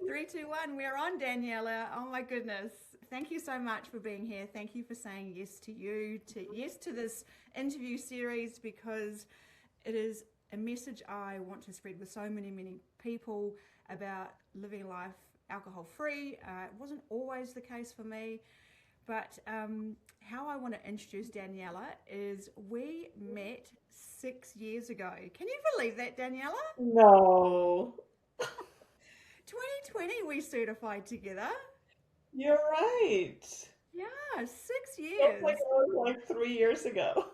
Three, two, one. We're on, Daniela. Oh my goodness. Thank you so much for being here. Thank you for saying yes to yes to this interview series because it is a message I want to spread with so many people about living life alcohol free. It wasn't always the case for me, but how I want to introduce Daniela is we met 6 years ago. Can you believe that, Daniela? No, 2020 we certified together. you're right. Yeah, six Feels like years. it was like 3 years ago.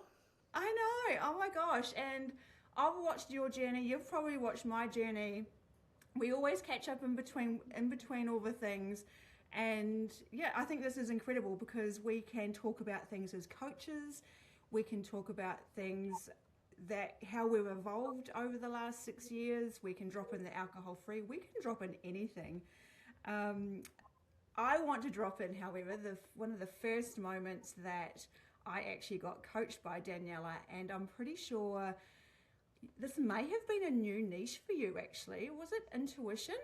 I know. Oh my gosh. And I've watched your journey. You've probably watched my journey. We always catch up in between all the things. And yeah, I think this is incredible because we can talk about things as coaches. We can talk about things that how we've evolved over the last 6 years. We can drop in the alcohol free. We can drop in anything. Um, I want to drop in, however, one of the first moments that I actually got coached by Daniela, and I'm pretty sure this may have been a new niche for you. Actually, was it intuition?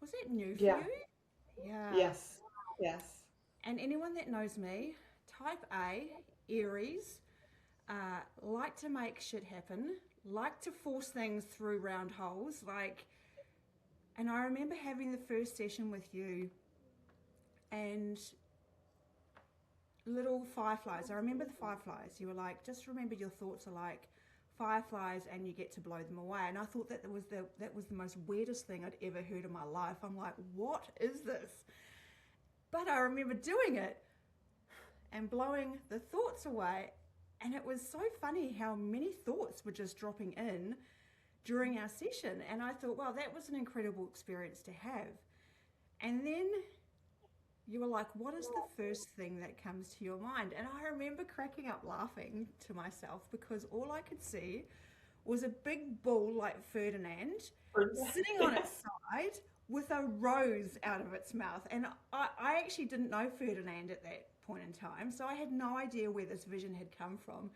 Was it new for Yeah. you? Yeah. Yes. Yes. And anyone that knows me, Type A, Aries, like to make shit happen, like to force things through round holes, like. And I remember having the first session with you, and little fireflies. I remember the fireflies. You were like, just remember your thoughts are like fireflies and you get to blow them away. And I thought that was the most weirdest thing I'd ever heard in my life. I'm like, what is this? But I remember doing it and blowing the thoughts away. And it was so funny how many thoughts were just dropping in during our session. And I thought, well, that was an incredible experience to have. And then you were like, what is the first thing that comes to your mind? And I remember cracking up laughing to myself because all I could see was a big bull like Ferdinand sitting on Yeah. its side with a rose out of its mouth. And I actually didn't know Ferdinand at that point in time, so I had no idea where this vision had come from.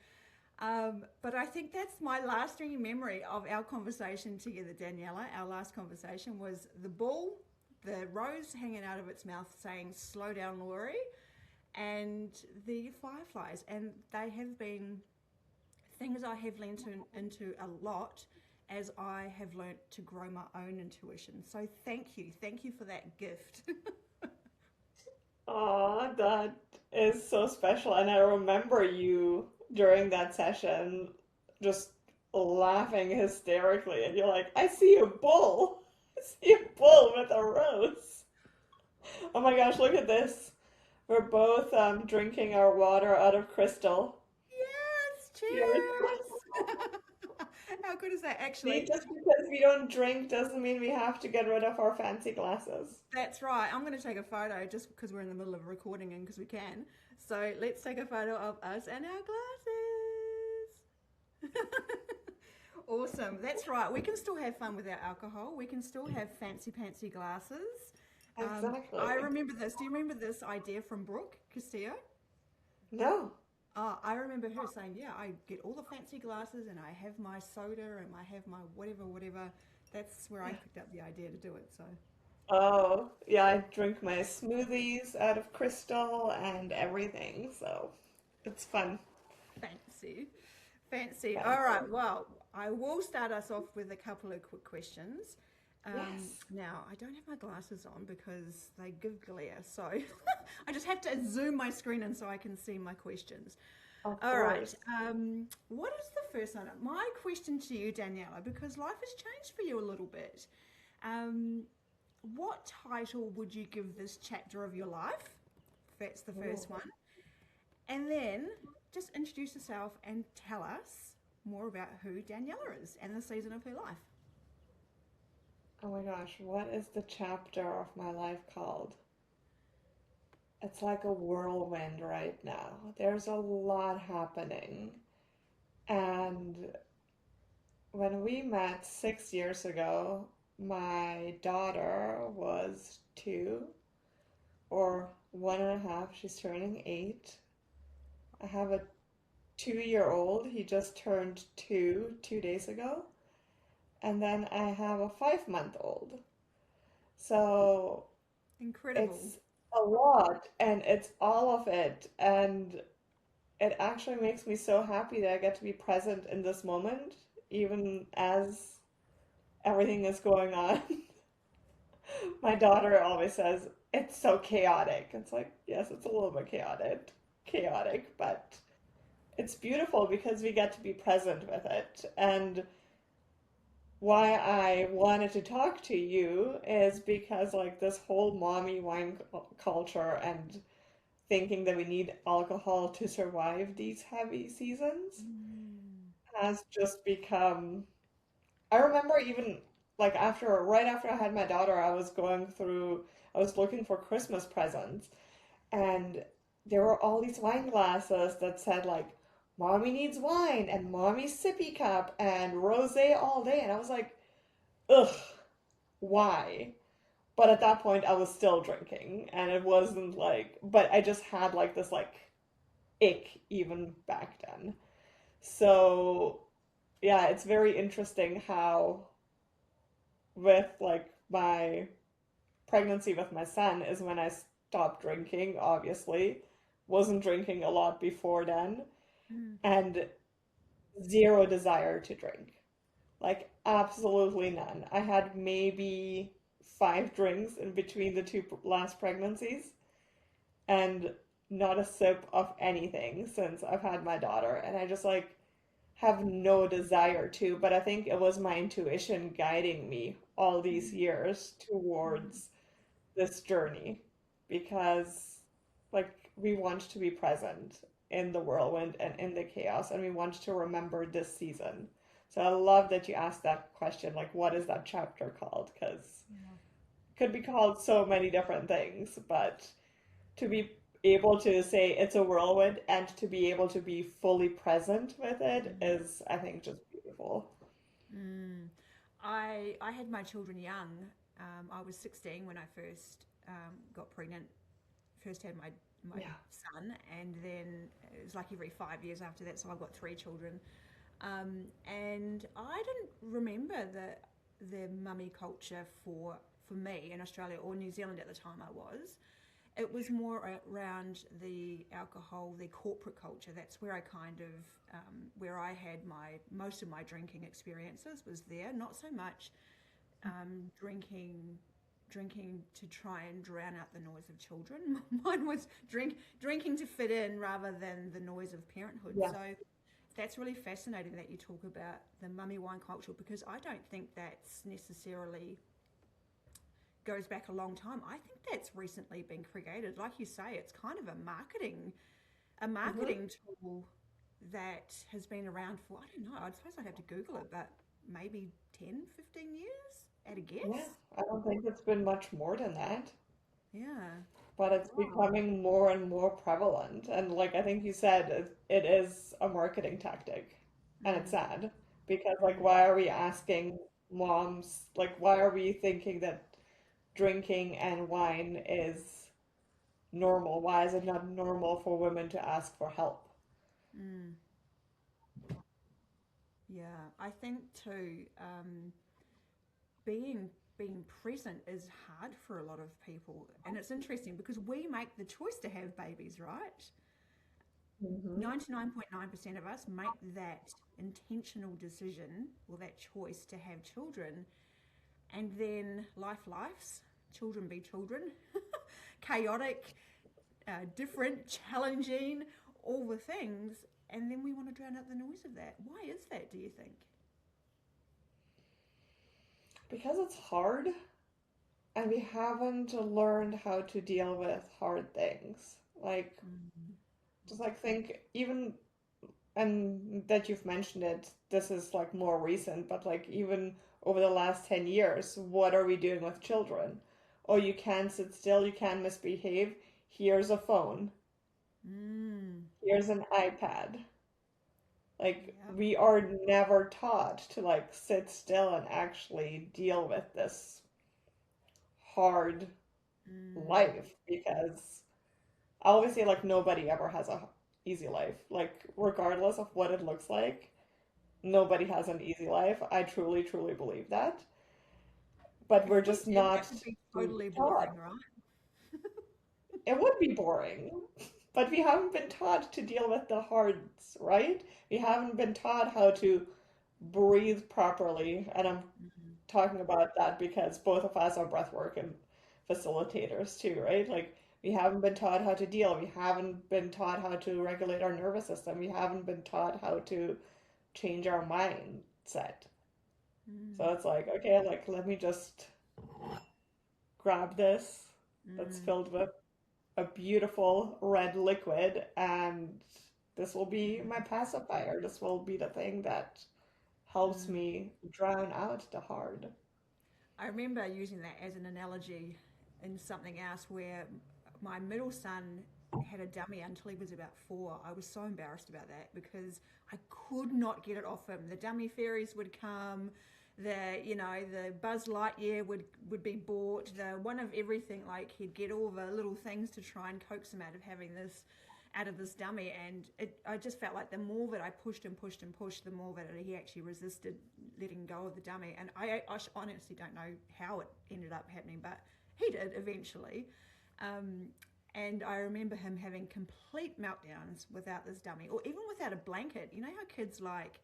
But I think that's my lasting memory of our conversation together, Daniela. Our last conversation was the bull, the rose hanging out of its mouth saying, slow down, Laurie, and the fireflies. And they have been things I have leaned into a lot as I have learnt to grow my own intuition. So thank you. Thank you for that gift. Oh, that is so special. And I remember you during that session just laughing hysterically. And you're like, I see a bull. I see a bull with a rose. Oh my gosh, look at this. We're both drinking our water out of crystal. Yes, Cheers. cheers. How good is that? See, Actually, just because we don't drink doesn't mean we have to get rid of our fancy glasses. that's right. I'm going to take a photo just because we're in the middle of recording and because we can. So let's take a photo of us and our glasses. Awesome. That's right. We can still have fun with our alcohol. We can still have fancy glasses. I Exactly. remember this. Do you remember this idea from Brooke Castillo? No. I remember her saying, "Yeah, I get all the fancy glasses and I have my soda and I have my whatever." That's where I picked up the idea to do it. So Oh, yeah, I drink my smoothies out of crystal and everything, so it's fun. fancy, fancy. All Fancy. right. Well, I will start us off with a couple of quick questions. Yes, Now, I don't have my glasses on because they give glare, so I just have to zoom my screen in so I can see my questions. of All right. course. What is the first one? My question to you, Daniela, because life has changed for you a little bit. Um, what title would you give this chapter of your life? That's the Ooh. first one. And then just introduce yourself and tell us more about who Daniela is and the season of her life. Oh my gosh, what is the chapter of my life called? It's like a whirlwind right now. There's a lot happening. And when we met 6 years ago, my daughter was 2 or 1.5. She's turning 8. I have a 2-year old. He just turned 2 2 days ago. And then I have a 5-month old. So Incredible. it's a lot and it's all of it. And it actually makes me so happy that I get to be present in this moment, even as everything is going on. My daughter always says, it's so chaotic. It's like, yes, it's a little bit chaotic, but it's beautiful because we get to be present with it. And why I wanted to talk to you is because like this whole mommy wine culture and thinking that we need alcohol to survive these heavy seasons Mm. has just become. I remember even like right after I had my daughter, I was looking for Christmas presents, and there were all these wine glasses that said like, "Mommy needs wine," and "Mommy's sippy cup," and "Rosé all day," and I was like, "Ugh, why?" But at that point, I was still drinking, and it wasn't like, but I just had like this like ick even back then. So yeah, it's very interesting how with like my pregnancy with my son is when I stopped drinking, obviously. Wasn't drinking a lot before then, Mm. and zero desire to drink. Like, absolutely none. I had maybe 5 drinks in between the two last pregnancies, and not a sip of anything since I've had my daughter. And I just like have no desire to, but I think it was my intuition guiding me all these Mm. years Mm. towards this journey because like we want to be present in the whirlwind and in the chaos and we want to remember this season. So I love that you asked that question, like what is that chapter called? Because Yeah. it could be called so many different things, but to be able to say it's a whirlwind and to be able to be fully present with it Mm. is, I think, just beautiful. Mm. I had my children young. I was 16 when I first got pregnant. First had my Yeah. son, and then it was like every 5 years after that. So I've got 3 children, and I didn't remember the mummy culture for me in Australia or New Zealand at the time. It was more around the alcohol, the corporate culture. That's where I kind of where I had my most of my drinking experiences was there. Not so much drinking to try and drown out the noise of children. Mine was drinking to fit in rather than the noise of parenthood. Yeah. So that's really fascinating that you talk about the mummy wine culture because I don't think that's necessarily goes back a long time. I think that's recently been created. Like you say, it's kind of a Hmm. marketing tool that has been around for, I don't know, I suppose I'd have to Google it, but maybe 10, 15 years at a Yeah. guess. I don't think it's been much more than that. Yeah. But it's Wow. becoming more and more prevalent. And like I think you said, it is a marketing tactic. And it's Mm, sad because like mm, why are we asking moms, like why are we thinking that drinking and wine is normal? Why is it not normal for women to ask for help? mm. Yeah. I think too, being being present is hard for a lot of people. And it's interesting because we make the choice to have babies, right? Hmm. 99.9% of us make that intentional decision or that choice to have children, and then life's children be children, chaotic, different, challenging, all the things, and then we want to drown out the noise of that. Why is that, do you think? Because it's hard and we haven't learned how to deal with hard things. Like Mm. just like think even and that you've mentioned it, this is like more recent, but like even over the last 10 years, what are we doing with children? Oh, you can't sit still, you can't misbehave. Here's a phone, Mm. here's an iPad. Like, Yep. we are never taught to like sit still and actually deal with this hard Mm. life because I always say like nobody ever has a easy life. Like, regardless of what it looks like, nobody has an easy life. I truly, truly believe that. but I we're think just and not that would be being totally taught. boring, right? It would be boring, but we haven't been taught to deal with the hards, right? We haven't been taught how to breathe properly, and I'm Mhm. talking about that because both of us are breathwork and facilitators too, right? Like we haven't been taught how to deal. We haven't been taught how to regulate our nervous system. We haven't been taught how to change our mindset. Mm, So it's like, okay, like let me just grab this that's mm, filled with a beautiful red liquid, and this will be my mm, pacifier. This will be the thing that helps mm. me drown out the hard. I remember using that as an analogy in something else where my middle son had a dummy until he was about 4. I was so embarrassed about that because I could not get it off him. The dummy fairies would come, the Buzz Lightyear would be bought, the one of everything. Like he'd get all the little things to try and coax him out of this dummy, and I just felt like the more that I pushed and pushed and pushed, the more that he actually resisted letting go of the dummy. And I honestly don't know how it ended up happening, but he did eventually. Um, and I remember him having complete meltdowns without this dummy, or even without a blanket. You know how kids like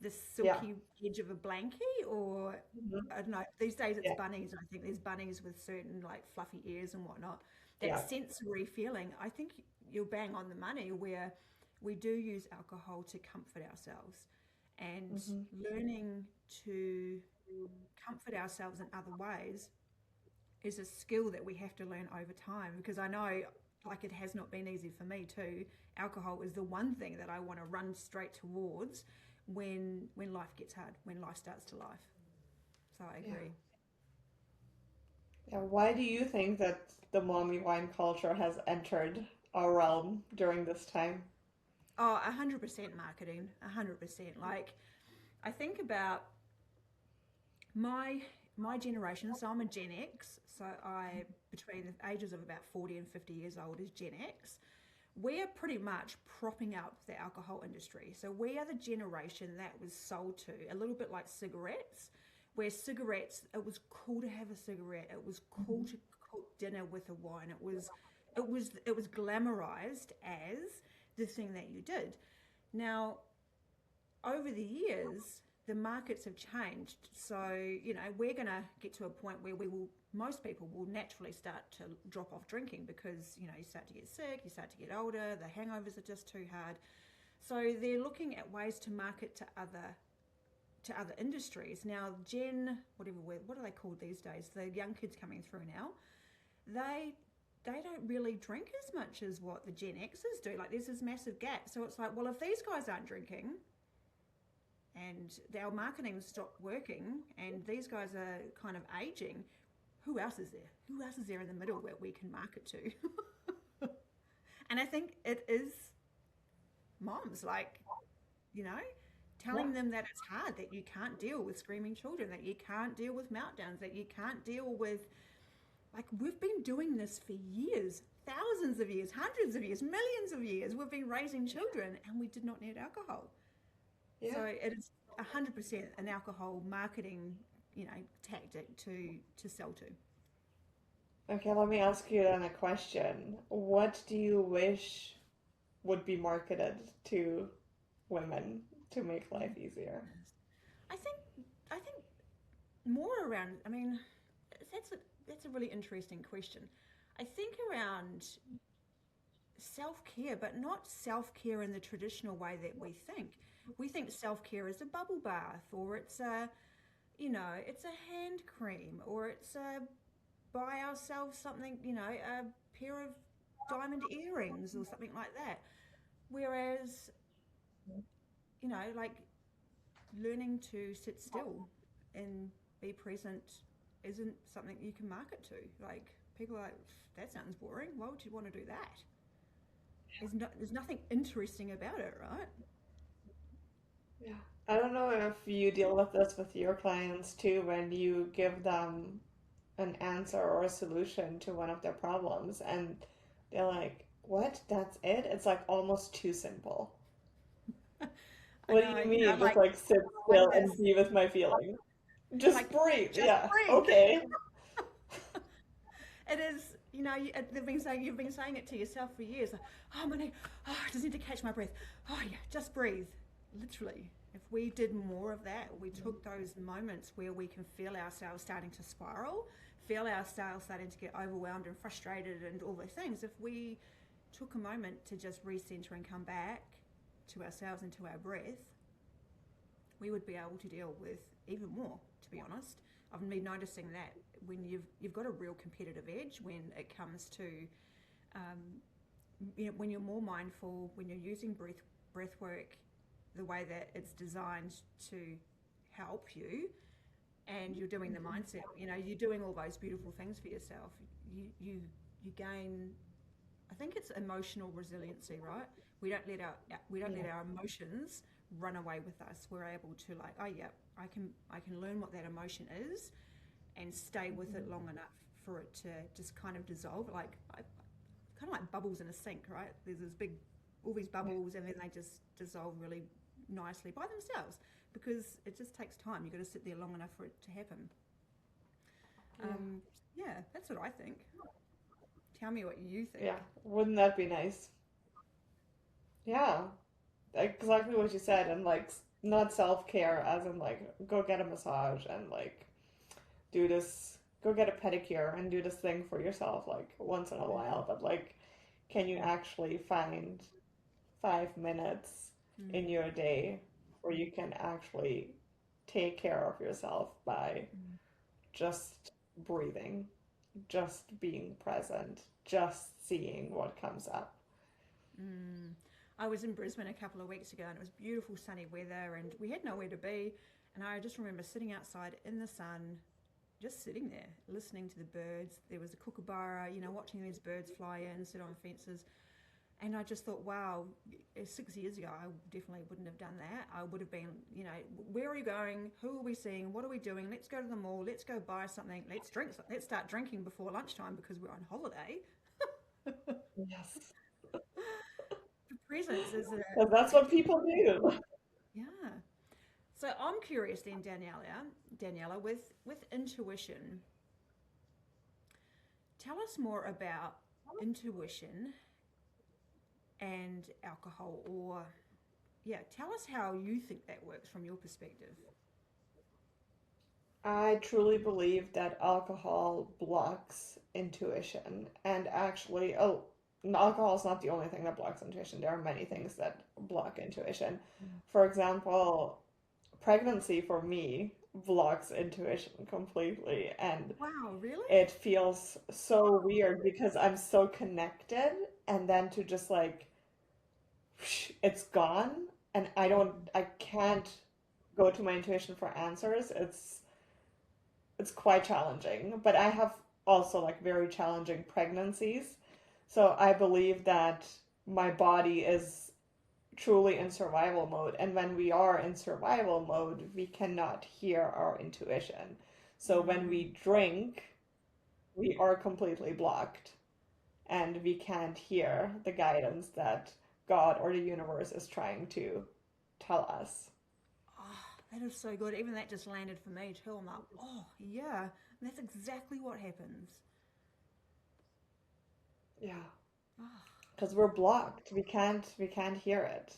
the Yeah. silky edge of a blankie, or Mhm. I don't know. These days it's Yeah. bunnies. I think there's bunnies with certain like fluffy ears and whatnot. That Yeah. sensory feeling. I think you're bang on the money where we do use alcohol to comfort ourselves, and Hmm. learning to comfort ourselves in other ways is a skill that we have to learn over time, because I know like it has not been easy for me too. Alcohol is the one thing that I want to run straight towards when life gets hard, when life starts to life. So I Yeah. agree. Yeah. Why do you think that the mommy wine culture has entered our realm during this time? Oh, 100% marketing, 100%. Like I think about my my generation. So I'm a Gen X. So I between the ages of about 40 and 50 years old is Gen X. We're pretty much propping up the alcohol industry. So we are the generation that was sold to, a little bit like cigarettes, where cigarettes, it was cool to have a cigarette. It was cool Mhm. to cook dinner with a wine. It was glamorized as the thing that you did. Now, over the years, the markets have changed. So, we're going to get to a point where most people will naturally start to drop off drinking because, you start to get sick, you start to get older, the hangovers are just too hard. So they're looking at ways to market to other industries. Now, whatever what are they called these days? The young kids coming through now, they they don't really drink as much as what the Gen Xers do. Like there's this massive gap. So it's like, well, if these guys aren't drinking, and our marketing stopped working and these guys are kind of aging, who else is there? Who else is there in the middle where we can market to? And I think it is moms, like, you know, Yeah. telling them that it's hard, that you can't deal with screaming children, that you can't deal with meltdowns, that you can't deal with, like, we've been doing this for years, thousands of years, hundreds of years, millions of years. We've been raising children and we did not need alcohol. Yeah. So it is 100% an alcohol marketing, tactic to sell to. Okay, let me ask you then a question. What do you wish would be marketed to women to make Oh, life easier? goodness. I think I think more around. I mean, that's a really interesting question. I think around self care, but not self care in the traditional way that we think. We think self care is a bubble bath, or it's a hand cream, or it's a buy ourselves something, a pair of diamond earrings or something like that. Whereas, like learning to sit still and be present isn't something you can market to. Like people are like, that sounds boring. Why would you want to do that? There's nothing interesting about it, right? Yeah. I don't know if you deal with this with your clients too, when you give them an answer or a solution to one of their problems and they're like, "What? That's it?" It's like almost too simple. I What do know, you mean? Just like like sit one still of and this be with my feelings. Just Like, breathe. just Yeah. breathe. Okay. It is, you've been saying it to yourself for years. Like, oh, my neck, oh, I just need to catch my breath. Oh, yeah, just breathe. Literally. If we did more of that, we took those moments where we can feel ourselves starting to spiral, feel ourselves starting to get overwhelmed and frustrated and all those things. If we took a moment to just recenter and come back to ourselves and to our breath, we would be able to deal with even more, to be honest. I've been noticing that when you've got a real competitive edge when it comes to um, when you're more mindful, when you're using breath work the way that it's designed to help you, and you're doing the mindset, you're doing all those beautiful things for yourself. You gain, I think it's emotional resiliency, right? We don't let our emotions run away with us. We're able to, like, oh yeah, I can learn what that emotion is and stay with it long enough for it to just kind of dissolve, kind of like bubbles in a sink, right? There's all these bubbles, and then they just dissolve really nicely by themselves, because it just takes time. You've got to sit there long enough for it to happen. Yeah. Yeah, that's what I think. Tell me what you think. Yeah. Wouldn't that be nice? Yeah. Exactly what you said, and like not self-care as in like go get a massage and like do this, go get a pedicure and do this thing for yourself like once in a while, but like can you actually find 5 minutes in Mm, your day where you can actually take care of yourself by mm, just breathing, just being present, just seeing what comes up? mm. I was in Brisbane a couple of weeks ago, and it was beautiful sunny weather, and we had nowhere to be. And I just remember sitting outside in the sun, just sitting there, listening to the birds. There was a kookaburra, watching these birds fly in, sit on fences. And I just thought, wow, 6 years ago, I definitely wouldn't have done that. I would have been, where are we going? Who are we seeing? What are we doing? Let's go to the mall. Let's go buy something. Let's drink. Let's start drinking before lunchtime because we're on holiday. Yes. The presence is Because that's what people do. yeah. So I'm curious then, Daniela, with intuition, tell us more about intuition and alcohol, or yeah, tell us how you think that works from your perspective. I truly believe that alcohol blocks intuition. And actually, oh, alcohol is not the only thing that blocks intuition. There are many things that block intuition. For example, pregnancy for me blocks intuition completely. And Wow, really? it feels so weird because I'm so connected. And then to just like, it's gone. And I can't go to my intuition for answers. It's quite challenging, but I have also like very challenging pregnancies. So I believe that my body is truly in survival mode. And when we are in survival mode, we cannot hear our intuition. So when Mm, we drink, we are completely blocked and we can't hear the guidance that God or the universe is trying to tell us. oh, that is so good. Even that just landed for me too. I'm like, oh, yeah, that's exactly what happens. Yeah, Oh, because we're blocked. We can't hear it.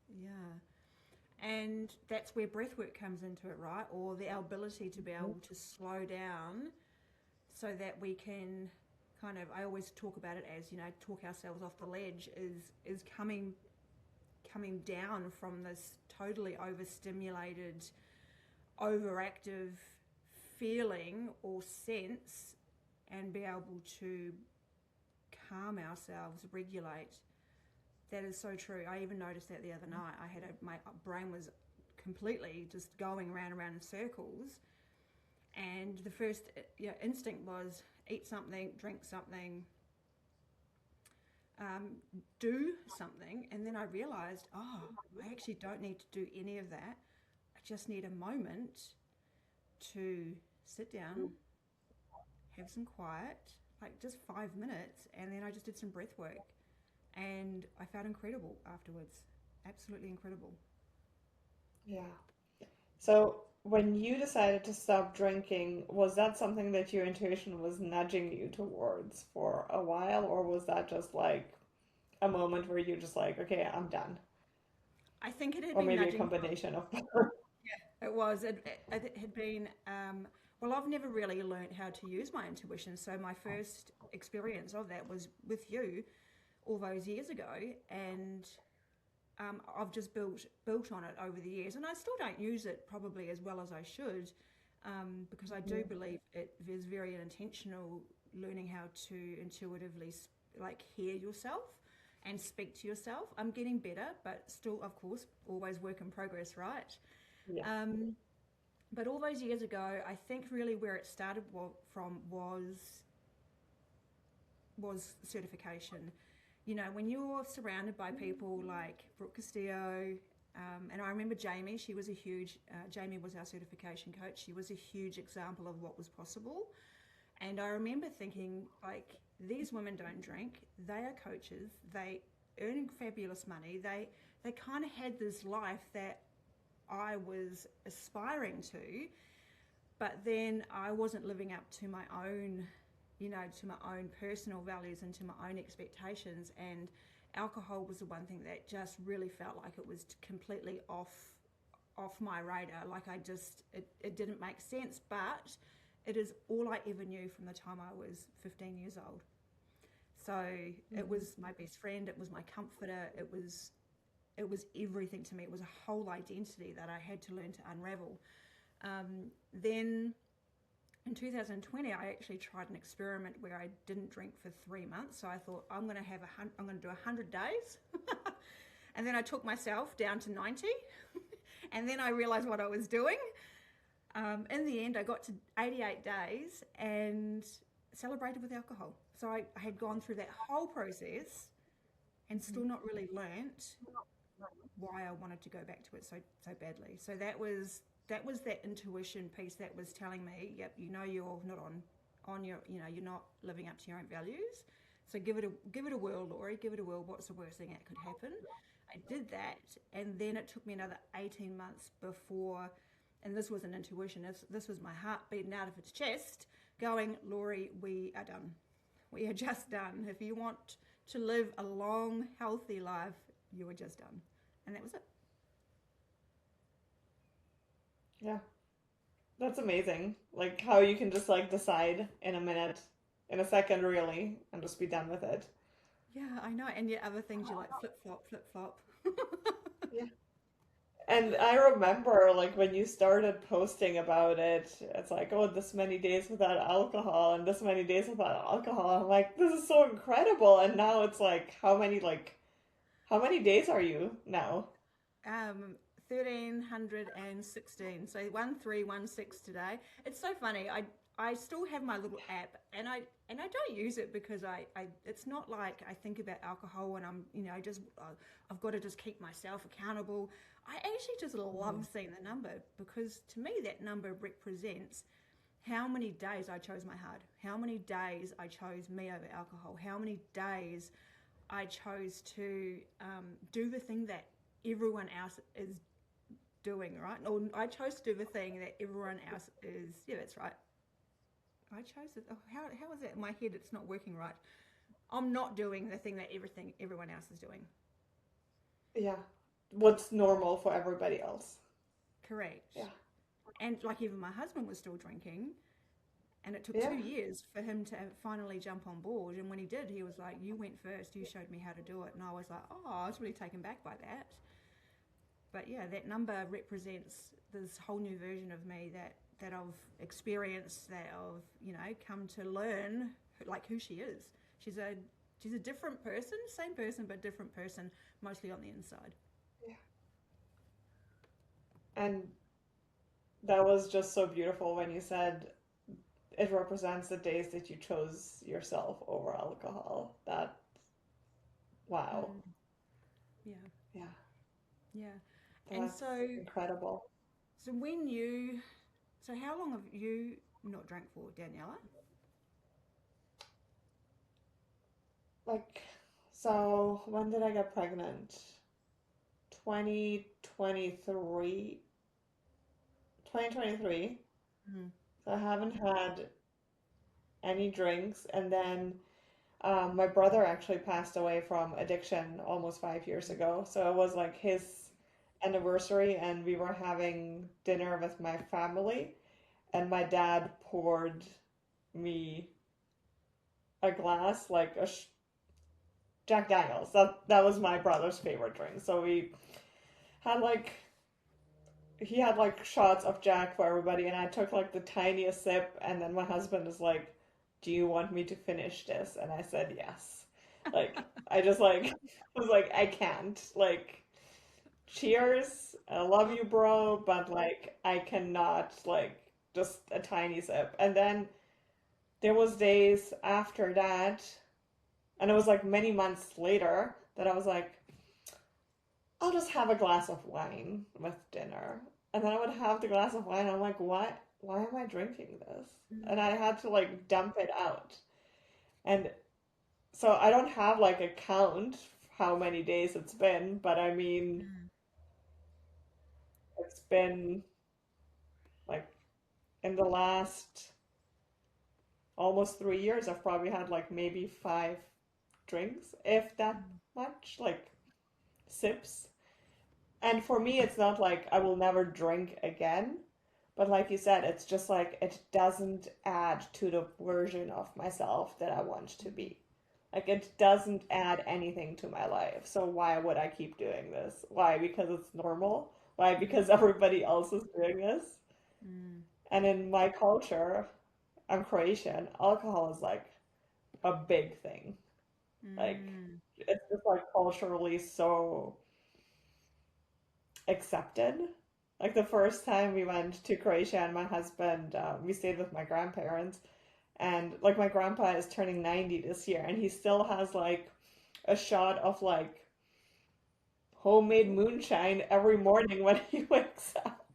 yeah. And that's where breathwork comes into it, right? Or the ability to be able to slow down so that we can kind of, I always talk about it as, talk ourselves off the ledge, is coming down from this totally overstimulated, overactive feeling or sense, and be able to calm ourselves, regulate. That is so true. I even noticed that the other night. My brain was completely just going round and round in circles, and the first instinct was eat something, drink something, um, do something, and then I realized, oh, I actually don't need to do any of that. I just need a moment to sit down, have some quiet, like just 5 minutes, and then I just did some breath work, and I felt incredible afterwards. Absolutely incredible. Yeah. So when you decided to stop drinking, was that something that your intuition was nudging you towards for a while, or was that just like a moment where you're just like, okay, I'm done? I think it had Or been maybe a nudging. combination of both. It was. It had been. Well, I've never really learned how to use my intuition. So my first experience of that was with you all those years ago, and I've just built on it over the years, and I still don't use it probably as well as I should, because I do believe it is very intentional learning how to intuitively like hear yourself and speak to yourself. I'm getting better, but still, of course, always work in progress, right? Yeah. Um, but all those years ago, I think really where it started from was certification. You know, when you're surrounded by people like Brooke Castillo, and I remember Jamie, she was a huge, Jamie was our certification coach. She was a huge example of what was possible. And I remember thinking, like, these women don't drink, they are coaches, they earn fabulous money, they kind of had this life that I was aspiring to, but then I wasn't living up to my own, you know, to my own personal values and to my own expectations. And alcohol was the one thing that just really felt like it was completely off my radar. Like it didn't make sense, but it is all I ever knew from the time I was 15 years old. So it was my best friend, it was my comforter, it was everything to me. It was a whole identity that I had to learn to unravel. Then in 2020, I actually tried an experiment where I didn't drink for 3 months. So I thought I'm going to do 100 days, and then I took myself down to 90, and then I realized what I was doing. In the end, I got to 88 days and celebrated with alcohol. So I had gone through that whole process and still not really learnt why I wanted to go back to it so badly. So that intuition piece that was telling me, yep, you know you're not on your, you know, you're not living up to your own values. So give it a whirl, Laurie. Give it a whirl. What's the worst thing that could happen? I did that, and then it took me another 18 months before, and this was an intuition. This was my heart beating out of its chest, going, Laurie, we are done. We are just done. If you want to live a long, healthy life, you are just done. And that was it. Yeah. That's amazing. Like how you can just like decide in a minute, in a second really, and just be done with it. Yeah, I know. And yet other things you like flip flop, flip flop. Yeah. And I remember like when you started posting about it, it's like, oh, this many days without alcohol and this many days without alcohol. I'm like, this is so incredible. And now it's like how many days are you now? 1316. So 1316 today. It's so funny. I still have my little app, and I don't use it because I it's not like I think about alcohol and I'm, you know, just I've got to just keep myself accountable. I actually just love seeing the number, because to me that number represents how many days I chose my heart, how many days I chose me over alcohol, how many days I chose to do the thing that everyone else is doing, right? Or I chose to do the thing that everyone else is. Yeah, that's right. I chose it. Oh, how is it in my head? It's not working right. I'm not doing the thing that everyone else is doing. Yeah. What's normal for everybody else. Correct. Yeah. And like even my husband was still drinking, and it took Yeah. 2 years for him to finally jump on board. And when he did, he was like, "You went first. You showed me how to do it." And I was like, "Oh, I was really taken back by that." But yeah, that number represents this whole new version of me that I've experienced, that I've, you know, come to learn like who she is. She's a different person, same person but different person, mostly on the inside. Yeah. And that was just so beautiful when you said it represents the days that you chose yourself over alcohol. That, wow. Mm, yeah, Yeah, yeah. And that's so, incredible. so when you, so how long have you not drank for, Daniela? Like, so when did I get pregnant? 2023, 2023. Mm. So I haven't had any drinks. And then my brother actually passed away from addiction almost 5 years ago. So it was like his anniversary, and we were having dinner with my family, and my dad poured me a glass, like Jack Daniels. That was my brother's favorite drink. So we had like he had like shots of Jack for everybody, and I took like the tiniest sip, and then my husband was like, "Do you want me to finish this?" And I said yes. Like I just like was like I can't. Like cheers. I love you, bro, but like I cannot like just a tiny sip. And then there was days after that, and it was like many months later that I was like, I'll just have a glass of wine with dinner. And then I would have the glass of wine. I'm like, what? Why am I drinking this? And I had to like dump it out. And so I don't have like a count how many days it's been, but I mean, Mm. it's been like in the last almost 3 years, I've probably had like maybe 5 drinks, if that Mm. much, like sips. And for me, it's not like I will never drink again. But like you said, it's just like it doesn't add to the version of myself that I want to be. Like it doesn't add anything to my life. So why would I keep doing this? Why? Because it's normal? Why? Because everybody else is doing this? Mm. And in my culture, I'm Croatian, alcohol is like a big thing. Like Mm. it's just like culturally so accepted. Like the first time we went to Croatia and my husband, we stayed with my grandparents, and like my grandpa is turning 90 this year, and he still has like a shot of like homemade moonshine every morning when he wakes up.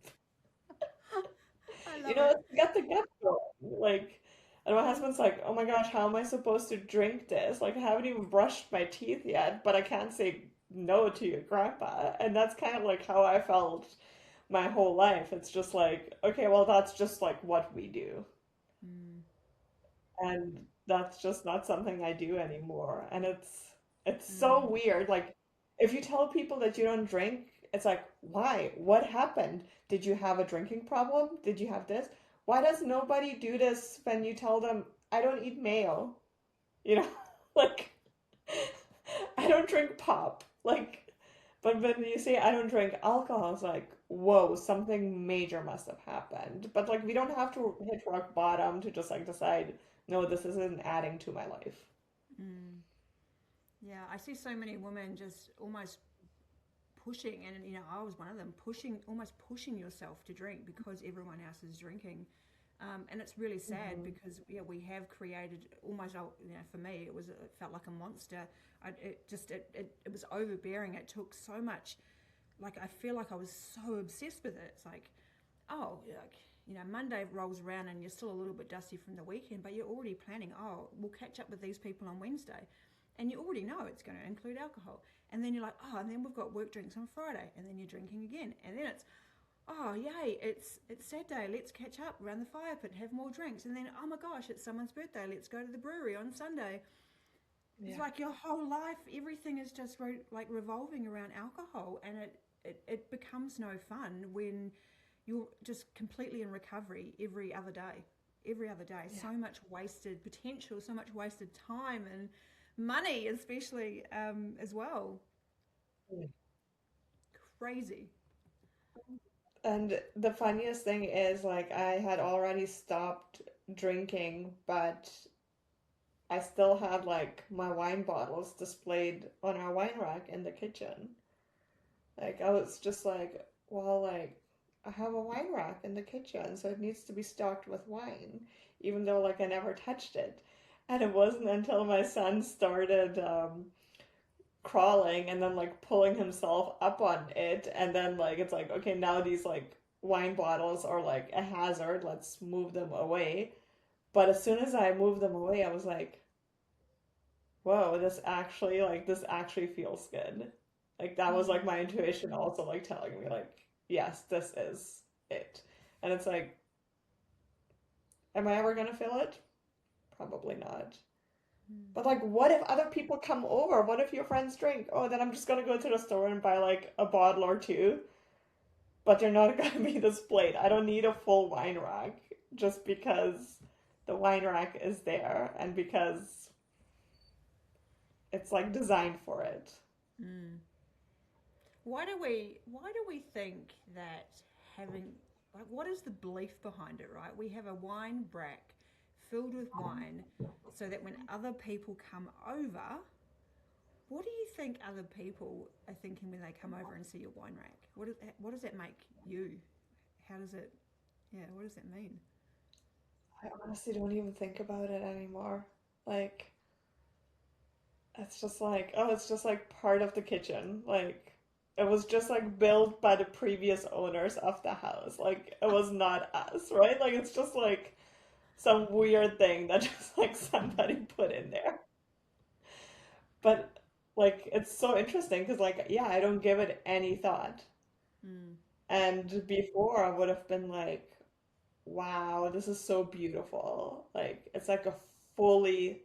I You love know, it. it's got the gut going. Like, and my husband's like, oh my gosh, how am I supposed to drink this? Like, I haven't even brushed my teeth yet, but I can't say no to your grandpa. And that's kind of like how I felt my whole life. It's just like, okay, well, that's just like what we do. Mm. And that's just not something I do anymore. And it's so Mm. weird. Like, if you tell people that you don't drink, it's like, why? What happened? Did you have a drinking problem? Did you have this? Why does nobody do this when you tell them, I don't eat mayo? You know, like, I don't drink pop. Like, but when you say I don't drink alcohol, it's like, whoa, something major must have happened. But like, we don't have to hit rock bottom to just like decide, no, this isn't adding to my life. Mm. Yeah, I see so many women just almost pushing, and I was one of them, almost pushing yourself to drink because everyone else is drinking. And it's really sad Hmm. because yeah, we have created almost, for me, it felt like a monster. It was overbearing. It took so much. Like I feel like I was so obsessed with it. It's like, oh, like Monday rolls around and you're still a little bit dusty from the weekend, but you're already planning. Oh, we'll catch up with these people on Wednesday, and you already know it's going to include alcohol. And then you're like, oh, and then we've got work drinks on Friday, and then you're drinking again, and then it's, oh yay, it's Saturday, let's catch up around the fire pit, have more drinks, and then oh my gosh, it's someone's birthday, let's go to the brewery on Sunday. It's Yeah. like your whole life, everything is just like revolving around alcohol, and it becomes no fun when you're just completely in recovery every other day. Every other day, Yeah. so much wasted potential, so much wasted time and money, especially as well. Crazy. And the funniest thing is, like, I had already stopped drinking, but I still had, like, my wine bottles displayed on our wine rack in the kitchen. Like, I was just like, well, like, I have a wine rack in the kitchen, so it needs to be stocked with wine, even though, like, I never touched it. And it wasn't until my son started crawling and then like pulling himself up on it, and then like it's like, okay, now these like wine bottles are like a hazard, let's move them away. But as soon as I moved them away, I was like, whoa, this actually feels good. Like that was like Mm. my intuition also like telling me like, yes, this is it. And it's like, am I ever gonna fill it? Probably not. Mm. But like, what if other people come over? What if your friends drink? Oh, then I'm just gonna go to the store and buy like a bottle or two, but they're not gonna be displayed. I don't need a full wine rack just because the wine rack is there and because it's like designed for it. Mm. Why do we think that having like what is the belief behind it, right? We have a wine rack filled with wine so that when other people come over, what do you think other people are thinking when they come over and see your wine rack? What does that make you? How does it yeah, what does that mean? I honestly don't even think about it anymore. Like, it's just like, oh, it's just like part of the kitchen. Like, it was just like built by the previous owners of the house. Like, it was not us, right? Like, it's just like some weird thing that just like somebody put in there. But like, it's so interesting because, like, yeah, I don't give it any thought. Mm. And before, I would have been like, wow, this is so beautiful. Like, it's like a fully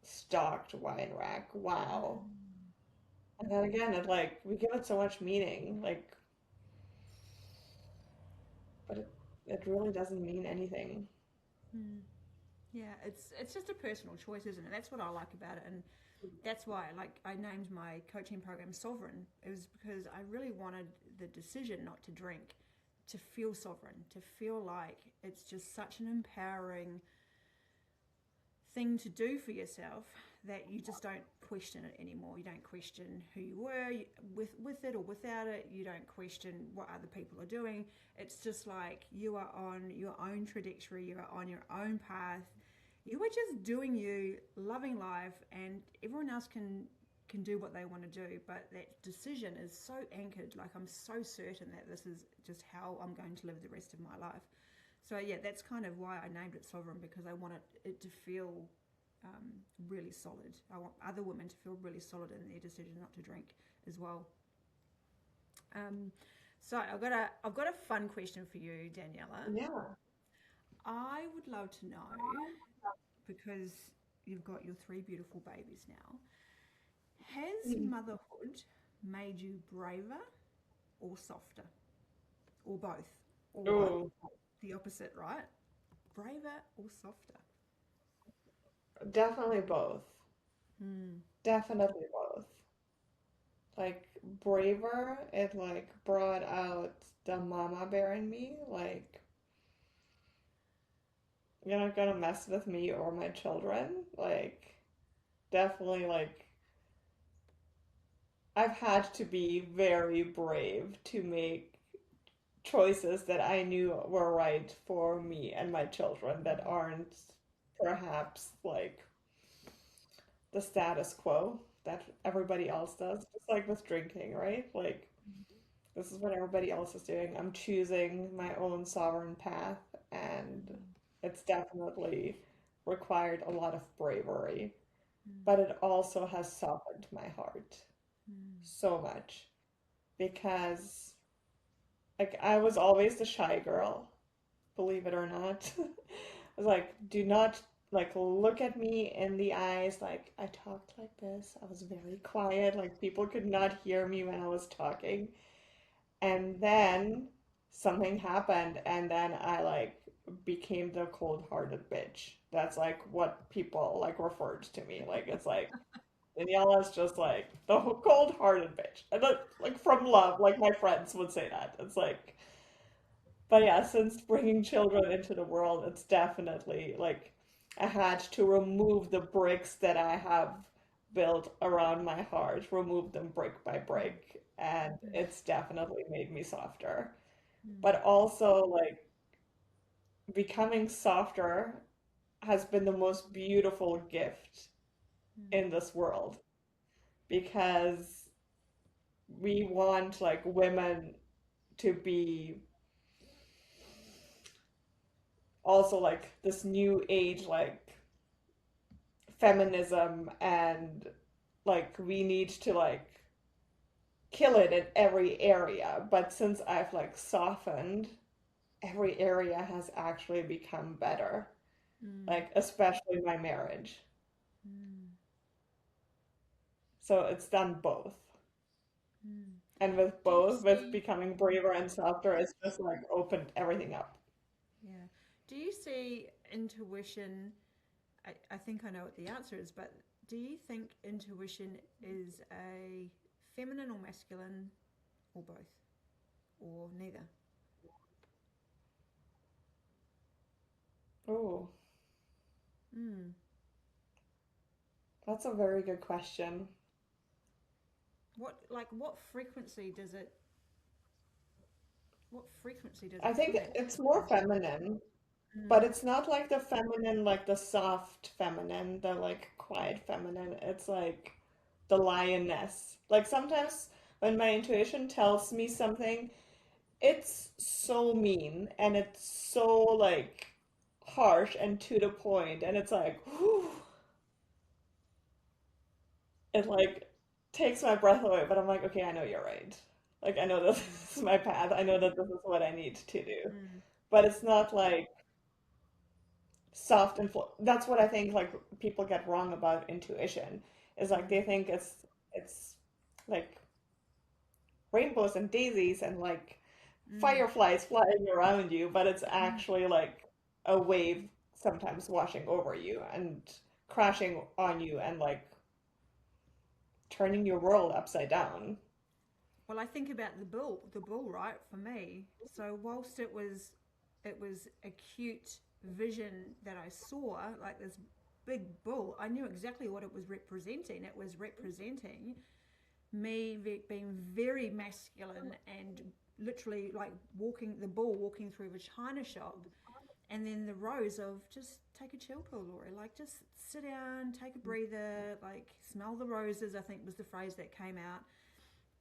stocked wine rack. Wow. Mm. And then again, it like we give it so much meaning, like, but it really doesn't mean anything. Mm. Yeah, it's just a personal choice, isn't it? That's what I like about it, and that's why like I named my coaching program Sovereign. It was because I really wanted the decision not to drink to feel sovereign, to feel like it's just such an empowering thing to do for yourself that you just don't question it anymore. You don't question who you were with it or without it. You don't question what other people are doing. It's just like you are on your own trajectory. You are on your own path. You are just doing you, loving life, and everyone else can do what they want to do. But that decision is so anchored. Like I'm so certain that this is just how I'm going to live the rest of my life. So yeah, that's kind of why I named it Sovereign because I wanted it to feel really solid. I want other women to feel really solid in their decision not to drink as well. Um, so I've got a fun question for you, Daniela. Yeah. I would love to know because you've got your three beautiful babies now. Has Mm. motherhood made you braver or softer, or both, or one, Oh, the opposite, right? Braver or softer? definitely both. Hmm. Definitely both. Like braver, it like brought out the mama bear in me. Like, you're not gonna mess with me or my children. Like, definitely like I've had to be very brave to make choices that I knew were right for me and my children that aren't perhaps like the status quo that everybody else does. Just like with drinking, right? Like, this is what everybody else is doing. I'm choosing my own sovereign path, and it's definitely required a lot of bravery, but it also has softened my heart so much because like I was always the shy girl, believe it or not. I was like, do not like look at me in the eyes. Like I talked like this. I was very quiet. Like people could not hear me when I was talking. And then something happened, and then I like became the cold-hearted bitch. That's like what people like referred to me. Like it's like Daniela's just like the cold-hearted bitch. And like from love, like my friends would say that. It's like, but yeah, since bringing children into the world, it's definitely like I had to remove the bricks that I have built around my heart, remove them brick by brick, and it's definitely made me softer. But also, like, becoming softer has been the most beautiful gift in this world because we want like women to be also like this new age like feminism, and like we need to like kill it in every area. But since I've like softened every area has actually become better. Mm. Like, especially my marriage. Mm. So it's done both. Mm. And with Do you both, with see, becoming braver and softer, it's just like opened everything up. yeah, do you see intuition? I think I know what the answer is, but do you think intuition is a feminine or masculine or both or neither? Oh, Mm. that's a very good question. What frequency does it? What frequency does I it think come at? it's more feminine, but Mm. it's not like the feminine, like the soft feminine, the like quiet feminine. It's like the lioness. Like sometimes when my intuition tells me something, it's so mean and it's so like harsh and to the point, and it's like, whew, it like takes my breath away. But I'm like, okay, I know you're right. Like I know that Mm. this is my path. I know that this is what I need to do. Mm. But it's not like soft and that's what I think like people get wrong about intuition is like Mm. they think it's like rainbows and daisies and like Mm. fireflies flying around you, but it's Mm. actually like a wave sometimes washing over you and crashing on you and like turning your world upside down. Well, I think about the bull, right? For me, so whilst it was acute vision that I saw, like this big bull, I knew exactly what it was representing. It was representing me being very masculine and literally like walking the bull walking through a china shop, and then the rose of just take a chill pill, Laurie. Like just sit down, take a breather, like smell the roses. I think was the phrase that came out.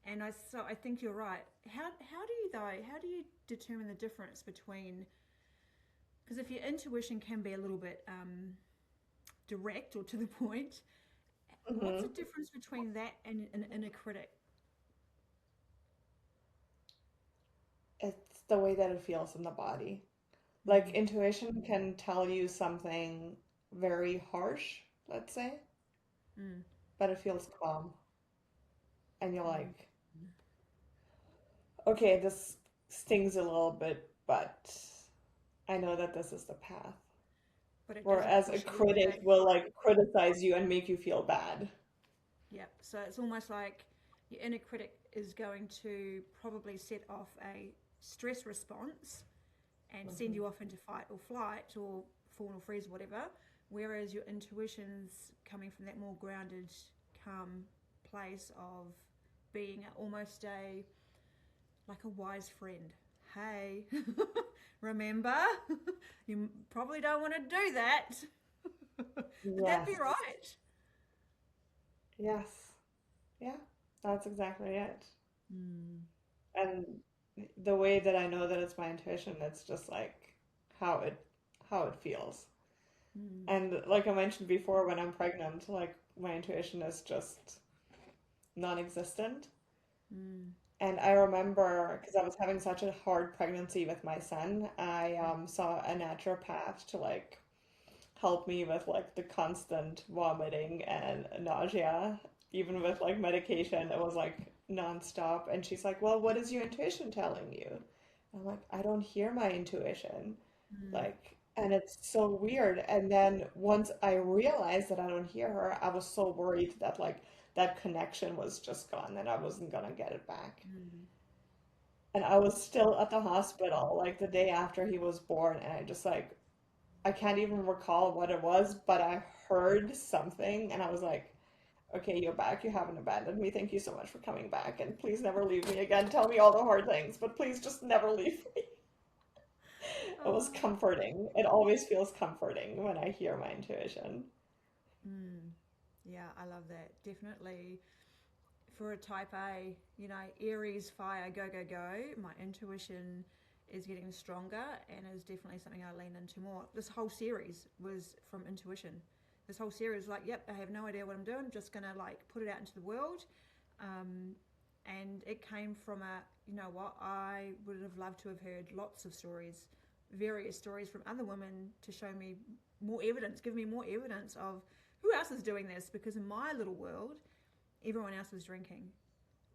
And I think you're right. How do you though? How do you determine the difference between, because if your intuition can be a little bit direct or to the point, what's the Hmm. difference between that and an inner critic? It's the way that it feels in the body. Like Mm. intuition can tell you something very harsh, let's say, Mm. but it feels calm. And you're Mm. like, okay, this stings a little bit, but I know that this is the path. But it doesn't Whereas a push you critic back. will like criticize you and make you feel bad. Yeah. So it's almost like your inner critic is going to probably set off a stress response and send Hmm. you off into fight or flight or fawn or freeze, whatever. Whereas your intuition's coming from that more grounded, calm place of being almost a like a wise friend. Hey, remember, you probably don't want to do that. Would that be Yes. right? Yes. Yeah, that's exactly it. Mm. And the way that I know that it's my intuition, it's just like how it how it feels. Mm. And like I mentioned before, when I'm pregnant, like my intuition is just non-existent. Mm. And I remember because I was having such a hard pregnancy with my son, I saw a naturopath to like help me with like the constant vomiting and nausea, even with like medication. It was like nonstop. And she's like, "Well, what is your intuition telling you?" I'm like, "I don't hear my intuition." Mm. Like, and it's so weird. And then once I realized that I don't hear her, I was so worried that like that connection was just gone and I wasn't gonna get it back. Mm. And I was still at the hospital like the day after he was born, and I just like I can't even recall what it was, but I heard something and I was like, okay, you're back. You haven't abandoned me. Thank you so much for coming back. And please never leave me again. Tell me all the hard things, but please just never leave me. It was Oh. comforting. It always feels comforting when I hear my intuition. Mm. Yeah, I love that. Definitely for a type A, you know, Aries fire, go, go, go. My intuition is getting stronger and is definitely something I lean into more. This whole series was from intuition. This whole series was like, yep, I have no idea what I'm doing. I'm just going to like put it out into the world. And it came from a you know what, I would have loved to have heard lots of stories, various stories from other women to show me more evidence, give me more evidence of who else is doing this, because in my little world, everyone else is drinking,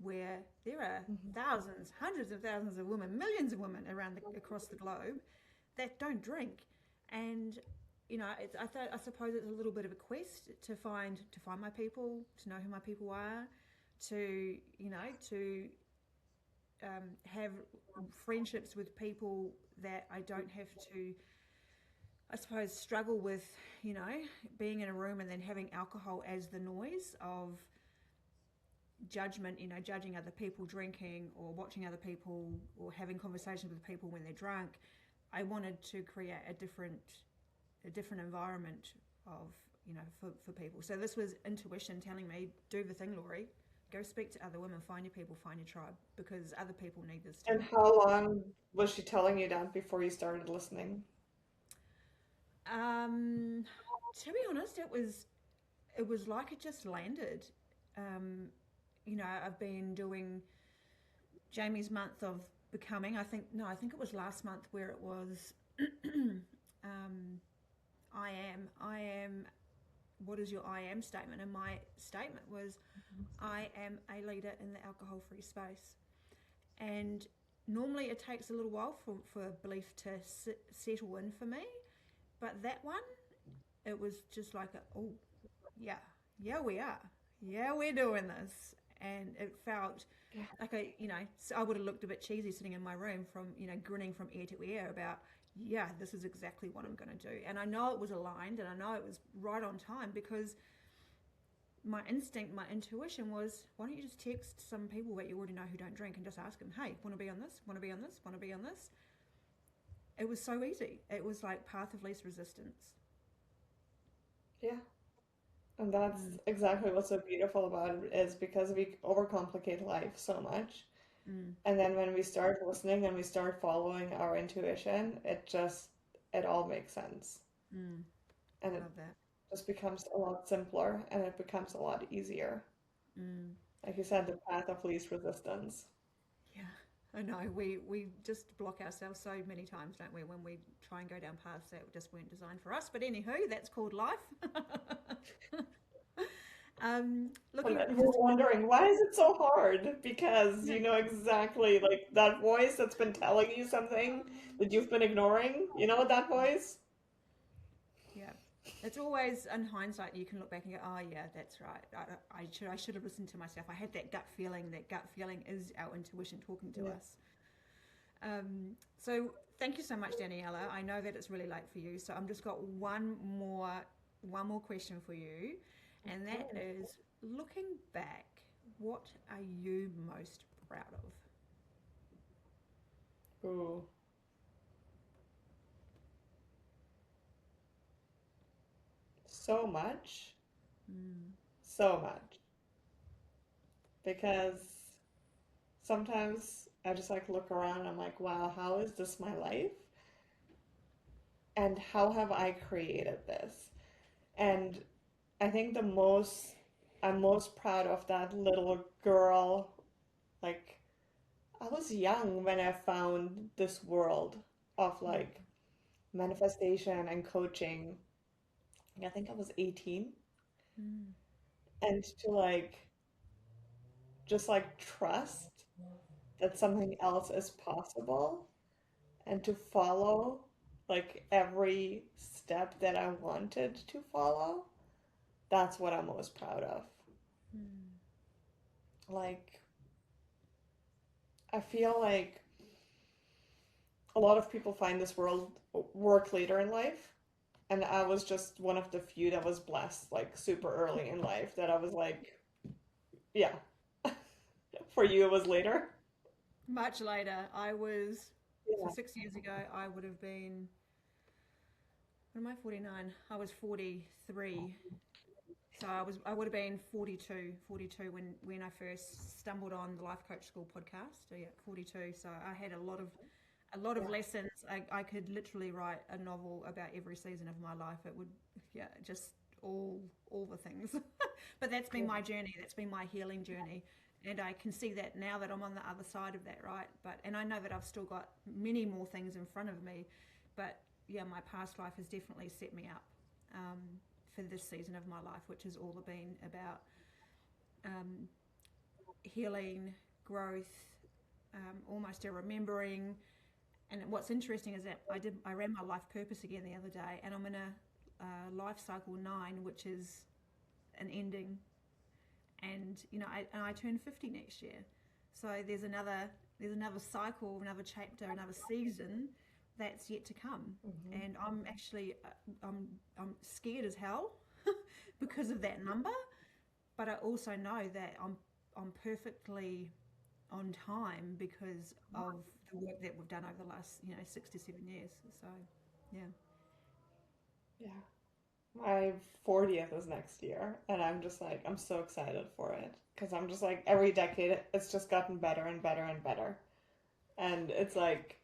where there are thousands, hundreds of thousands of women, millions of women across the globe that don't drink. And you know, I suppose it's a little bit of a quest to find my people, to know who my people are, to have friendships with people that I don't have to, I suppose, struggle with, being in a room and then having alcohol as the noise of judgment, judging other people drinking or watching other people or having conversations with people when they're drunk. I wanted to create a different environment of, for people. So this was intuition telling me, do the thing, Laurie. Go speak to other women, find your people, find your tribe, because other people need this too. And how long was she telling you that before you started listening? To be honest, it was like it just landed. I've been doing Jamie's month of becoming. I think it was last month where it was I am. What is your I am statement? And my statement was, I am a leader in the alcohol-free space. And normally it takes a little while for belief to settle in for me. But that one, it was just like, yeah, we are. Yeah, we're doing this. And it felt like I would have looked a bit cheesy sitting in my room from, grinning from ear to ear about, yeah, this is exactly what I'm going to do. And I know it was aligned and I know it was right on time, because my instinct, my intuition was, why don't you just text some people that you already know who don't drink and just ask them, hey, want to be on this? Want to be on this? Want to be on this? It was so easy. It was like path of least resistance. Yeah. And that's exactly what's so beautiful about it, is because we overcomplicate life so much. And then when we start listening and we start following our intuition, it all makes sense. And it Love that. just becomes a lot simpler and it becomes a lot easier. Like you said, the path of least resistance. Yeah, I know. We just block ourselves so many times, don't we, when we try and go down paths that just weren't designed for us. But anywho, that's called life. Looking And we're wondering, why is it so hard? Because no, you know exactly, like that voice that's been telling you something that you've been ignoring. You know what that voice? yeah, it's always in hindsight you can look back and go, oh yeah, that's right. I should have listened to myself. I had that gut feeling. That gut feeling is our intuition talking to us. So thank you so much, Danijela. I know that it's really late for you, so I'm just got one more question for you, and that is, looking back, what are you most proud of? Ooh. So much. So much. Because sometimes I just like look around and I'm like, wow, how is this my life? And how have I created this? And I think I'm most proud of that little girl. Like, I was young when I found this world of like manifestation and coaching. I think I was 18. And to like, just like trust that something else is possible and to follow like every step that I wanted to follow. That's what I'm most proud of. Like, I feel like a lot of people find this work later in life, and I was just one of the few that was blessed like super early in life, that I was like, yeah. For you, it was later. Much later. So Yeah. 6 years ago, I would have been, what am I, 49? I was 43. So I would have been 42 when I first stumbled on the Life Coach School podcast. So yeah, 42. So I had a lot of Yeah. lessons. I could literally write a novel about every season of my life. It would, yeah, just all the things. But that's been my journey. That's been my healing journey. And I can see that now that I'm on the other side of that, right? And I know that I've still got many more things in front of me, but yeah, my past life has definitely set me up um, for this season of my life, which has all been about um, healing, growth, almost a remembering. And what's interesting is that I ran my life purpose again the other day, and I'm in a life cycle 9, which is an ending. And I turn 50 next year, so there's another cycle, another chapter, another season that's yet to come. Hmm. And I'm actually I'm scared as hell because of that number, but I also know that I'm perfectly on time because of the work that we've done over the last 6 to 7 years. So yeah. Yeah. My 40th is next year, and I'm just like, I'm so excited for it because I'm just like, every decade it's just gotten better and better and better. And it's like,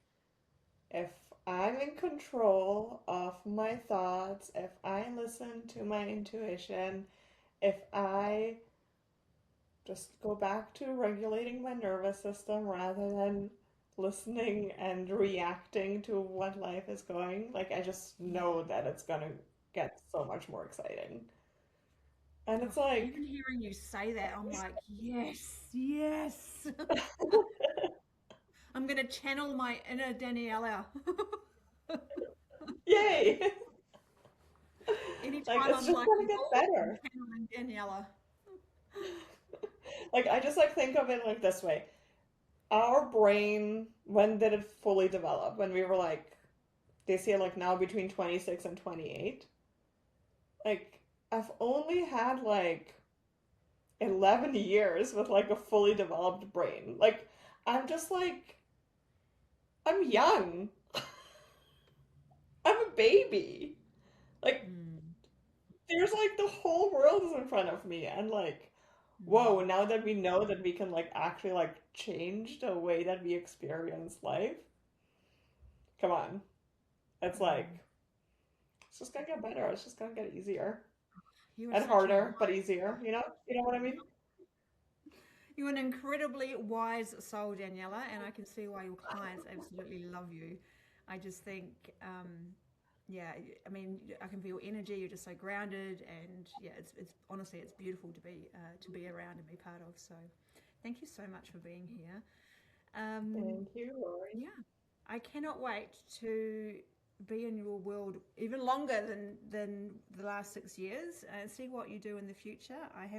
if I'm in control of my thoughts, if I listen to my intuition, if I just go back to regulating my nervous system rather than listening and reacting to what life is going, like I just know that it's gonna get so much more exciting. And Oh, it's like, even hearing you say that, I'm like, yes, yes. I'm gonna channel my inner Daniela. yay! Like Anytime it's I'm just like, gonna get oh, I'm better. channeling Daniela. Like I just like think of it like this way. Our brain, when did it fully develop? When we were like, they say like now between 26 and 28. Like I've only had like 11 years with like a fully developed brain. Like I'm just like I'm young. I'm a baby. Like Mm, there's like the whole world is in front of me and like whoa, mm, now that we know that we can like actually like change the way that we experience life. Come on. It's like mm. it's just gonna get better. It's just gonna get easier You are and such a harder, but wise, easier. You know what I mean? you're an incredibly wise soul, Daniela, and I can see why your clients absolutely love you. I just think, yeah, I mean, I can feel energy. You're just so grounded, and yeah, it's honestly, it's beautiful to be around and be part of. So, thank you so much for being here. Um, Thank you, Lori. yeah, I cannot wait to be in your world even longer than the last 6 years and see what you do in the future. It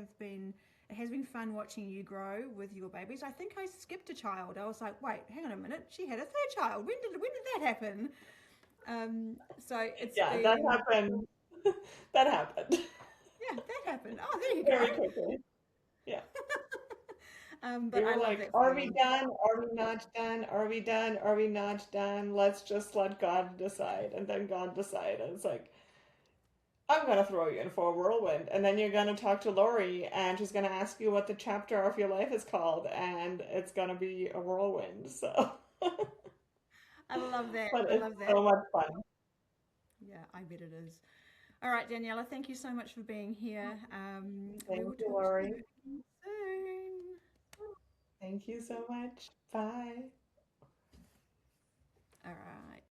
has been fun watching you grow with your babies. I think I skipped a child. I was like, wait, hang on a minute, she had a third child. When did that happen? So it's Yeah, that been happened. That happened yeah, that happened. Oh, there you go. very quickly. Yeah. We But I were love like, that are we feeling. done? Are we not done? Are we done? Are we not done? Let's just let God decide. And then God decided. It's like, I'm gonna throw you in for a whirlwind. And then you're gonna talk to Lori and she's gonna ask you what the chapter of your life is called, and it's gonna be a whirlwind. So I love that. but I it's love that. so much fun. Yeah, I bet it is. All right, Daniela, thank you so much for being here. We will Thank you, talk to you Lori. again soon. Thank you so much. Bye. All right.